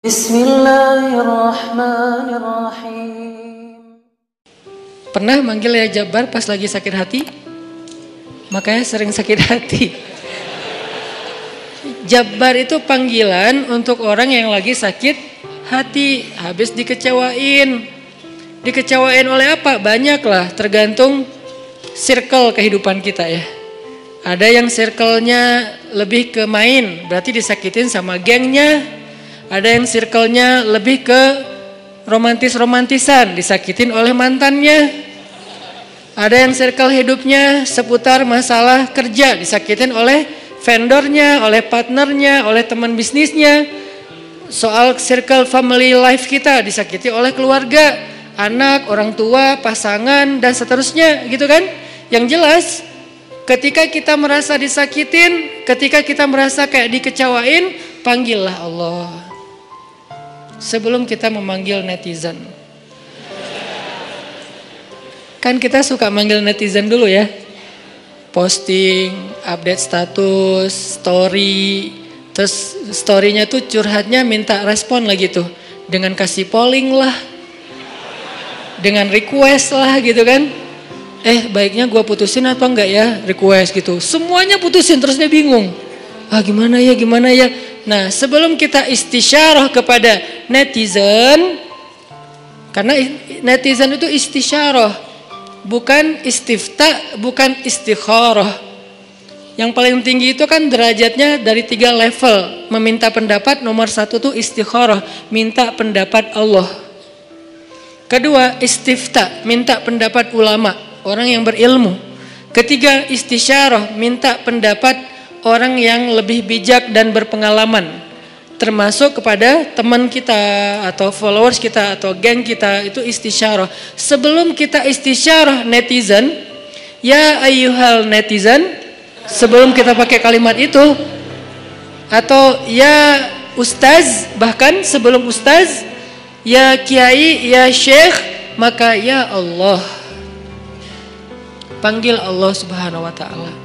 Bismillahirrahmanirrahim. Pernah manggil ya Jabbar pas lagi sakit hati? Makanya sering sakit hati. Jabbar itu panggilan untuk orang yang lagi sakit hati, habis dikecewain. Dikecewain oleh apa? Banyak lah, tergantung circle kehidupan kita ya. Ada yang circle-nya lebih ke main, berarti disakitin sama gengnya. Ada yang circle-nya lebih ke romantis-romantisan, disakitin oleh mantannya. Ada yang circle hidupnya seputar masalah kerja, disakitin oleh vendornya, oleh partnernya, oleh teman bisnisnya. Soal circle family life kita, disakiti oleh keluarga, anak, orang tua, pasangan, dan seterusnya gitu kan. Yang jelas ketika kita merasa disakitin, ketika kita merasa kayak dikecewain, panggillah Allah sebelum kita memanggil netizen. Kan kita suka manggil netizen dulu ya. Posting, update status, story. Terus storynya tuh curhatnya minta respon lagi tuh. Dengan kasih polling lah. Dengan request lah gitu kan. Baiknya gua putusin atau enggak ya, request gitu. Semuanya putusin, terus dia bingung. Gimana ya. Nah, sebelum kita istisyarah kepada netizen, karena netizen itu istisyarah, bukan istifta, bukan istikharah. Yang paling tinggi itu kan derajatnya dari 3 level. Meminta pendapat, nomor 1 tuh istikharah, minta pendapat Allah. Kedua, istifta, minta pendapat ulama, orang yang berilmu. Ketiga, istisyarah, minta pendapat orang yang lebih bijak dan berpengalaman, termasuk kepada teman kita atau followers kita atau geng kita, itu istisyarah. Sebelum kita istisyarah netizen, ya ayyuhal netizen, sebelum kita pakai kalimat itu, atau ya ustaz, bahkan sebelum ustaz, ya kiai, ya syekh, maka ya Allah. Panggil Allah Subhanahu wa ta'ala.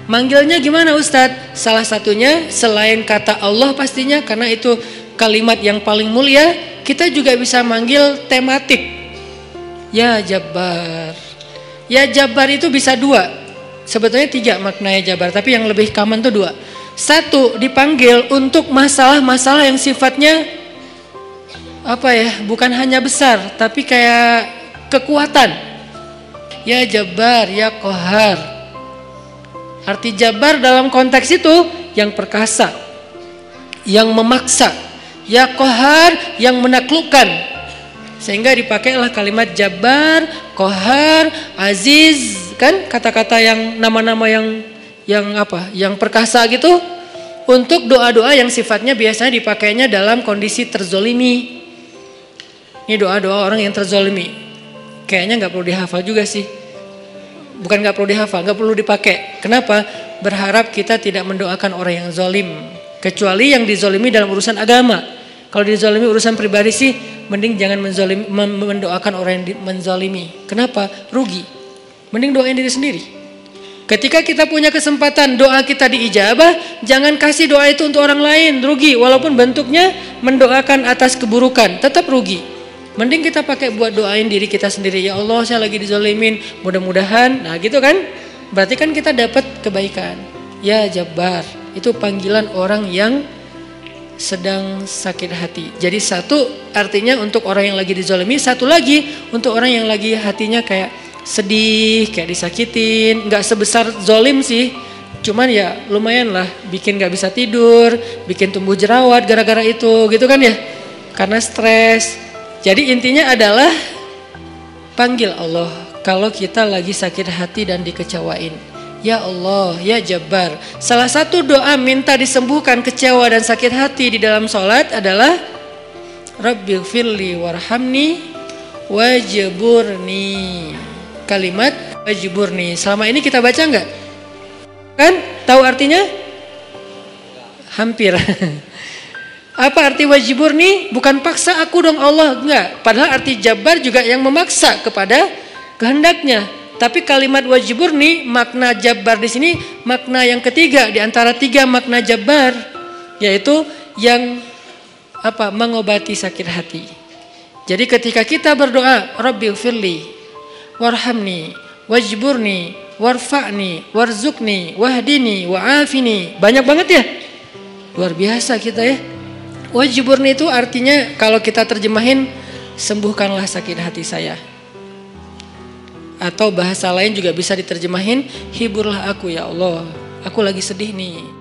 Manggilnya gimana Ustadz? Salah satunya selain kata Allah pastinya, karena itu kalimat yang paling mulia, kita juga bisa manggil tematik. Ya Jabbar. Ya Jabbar itu bisa 2. Sebetulnya 3 maknanya Jabbar, tapi yang lebih common tuh 2. 1, dipanggil untuk masalah-masalah yang sifatnya bukan hanya besar, tapi kayak kekuatan. Ya Jabbar, ya Qahar. Arti Jabbar dalam konteks itu yang perkasa, yang memaksa, ya Qahar, yang menaklukkan. Sehingga dipakailah kalimat Jabbar, Qahar, Aziz, kan kata-kata yang nama-nama yang perkasa gitu, untuk doa-doa yang sifatnya biasanya dipakainya dalam kondisi terzolimi. Ini doa-doa orang yang terzolimi. Kayaknya nggak perlu dihafal juga sih. Bukan gak perlu dihafal, gak perlu dipakai. Kenapa? Berharap kita tidak mendoakan orang yang zalim, kecuali yang dizolimi dalam urusan agama. Kalau dizolimi urusan pribadi sih, mending jangan mendoakan orang yang menzalimi. Kenapa? Rugi. Mending doain diri sendiri. Ketika kita punya kesempatan doa kita diijabah, jangan kasih doa itu untuk orang lain, rugi. Walaupun bentuknya mendoakan atas keburukan, tetap rugi. Mending kita pakai buat doain diri kita sendiri. Ya Allah, saya lagi dizalimin, mudah-mudahan. Nah gitu kan, berarti kan kita dapat kebaikan. Ya Jabbar, itu panggilan orang yang sedang sakit hati. Jadi 1 artinya untuk orang yang lagi dizalimi, 1 lagi untuk orang yang lagi hatinya kayak sedih, kayak disakitin. Gak sebesar zalim sih, cuman ya lumayan lah, bikin gak bisa tidur, bikin tumbuh jerawat gara-gara itu gitu kan ya, karena stres. Jadi intinya adalah panggil Allah kalau kita lagi sakit hati dan dikecewain. Ya Allah, ya Jabbar. Salah satu doa minta disembuhkan kecewa dan sakit hati di dalam sholat adalah Rabbighfirli warhamni wajburni. Kalimat wajburni. Selama ini kita baca enggak? Kan? Tahu artinya? Hampir. Apa arti wajburni? Bukan paksa aku dong Allah, enggak. Padahal arti Jabbar juga yang memaksa kepada kehendaknya. Tapi kalimat wajburni, makna Jabbar di sini makna yang ketiga di antara 3 makna Jabbar, yaitu yang apa? Mengobati sakit hati. Jadi ketika kita berdoa, Rabbighfirli warhamni wajburni warfa'ni warzuqni wahdini wa'afini. Banyak banget ya. Luar biasa kita ya. Wajburni itu artinya kalau kita terjemahin, sembuhkanlah sakit hati saya. Atau bahasa lain juga bisa diterjemahin, hiburlah aku ya Allah, aku lagi sedih nih.